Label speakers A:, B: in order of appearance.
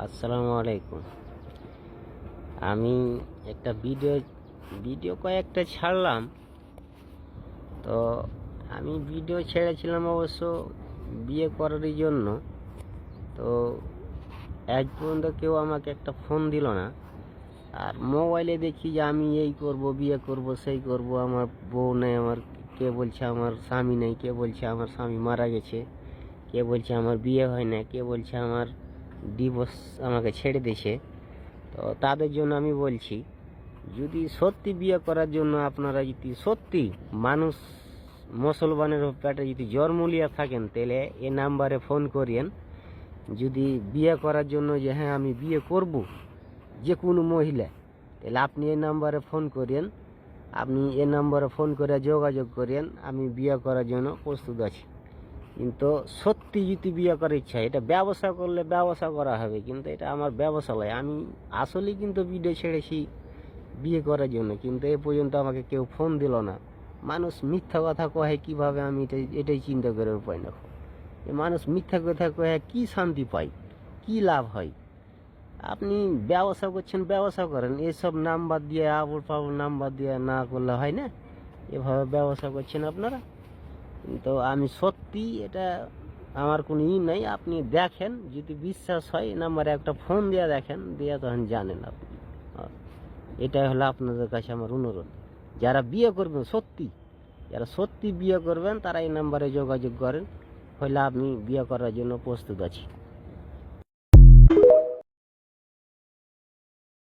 A: আসসালামু আলাইকুম। আমি একটা ভিডিও কয়েকটা ছাড়লাম। তো আমি ভিডিও ছেড়েছিলাম অবশ্য বিয়ে করারই জন্য। তো আজ পর্যন্ত কেউ আমাকে একটা ফোন দিল না। আর মোবাইলে দেখি যে আমি এই করব, বিয়ে করব, সেই করব, আমার বউ নেই, আমার কে বলছে আমার স্বামী নেই, কে বলছে আমার স্বামী মারা গেছে, কে বলছে আমার বিয়ে হয় না, কে বলছে আমার ডিভোর্স, আমাকে ছেড়ে দিয়েছে। তো তাদের জন্য আমি বলছি, যদি সত্যি বিয়ে করার জন্য আপনারা যদি সত্যি মানুষ মুসলমানের পেটে যদি জন্ম লিয়া থাকেন, তাহলে এ নাম্বারে ফোন করিয়েন। যদি বিয়ে করার জন্য যে হ্যাঁ আমি বিয়ে করব যে কোনো মহিলা, তাহলে আপনি এই নাম্বারে ফোন করিয়েন। আপনি এ নাম্বারে ফোন করে যোগাযোগ করিয়েন, আমি বিয়ে করার জন্য প্রস্তুত আছি। কিন্তু সত্যি যদি বিয়ে করার ইচ্ছা, এটা ব্যবসা করলে ব্যবসা করা হবে, কিন্তু এটা আমার ব্যবসা নয়। আমি আসলেই কিন্তু ভিডিও ছেড়েছি বিয়ে করার জন্য, কিন্তু এ পর্যন্ত আমাকে কেউ ফোন দিল না। মানুষ মিথ্যা কথা কহে কিভাবে, আমি এটাই চিন্তা করে উপায় না। মানুষ মিথ্যা কথা কহে কি শান্তি পায়, কি লাভ হয়? আপনি ব্যবসা করছেন, ব্যবসা করেন, এসব নাম্বার দিয়ে আবুল পাবুল নাম্বার দিয়ে না করলে হয় না। এভাবে ব্যবসা করছেন আপনারা। তো আমি সত্যি এটা আমার কোনো নাই। আপনি দেখেন, যদি বিশ্বাস হয় নাম্বারে একটা ফোন দিয়ে দেখেন, দিয়ে তখন জানেন আপনি। এটাই হলো আপনাদের কাছে আমার অনুরোধ। যারা বিয়ে করবেন সত্যি, যারা সত্যি বিয়ে করবেন, তারা এই নাম্বারে যোগাযোগ করেন, হলে আমি বিয়ে করার জন্য প্রস্তুত আছি।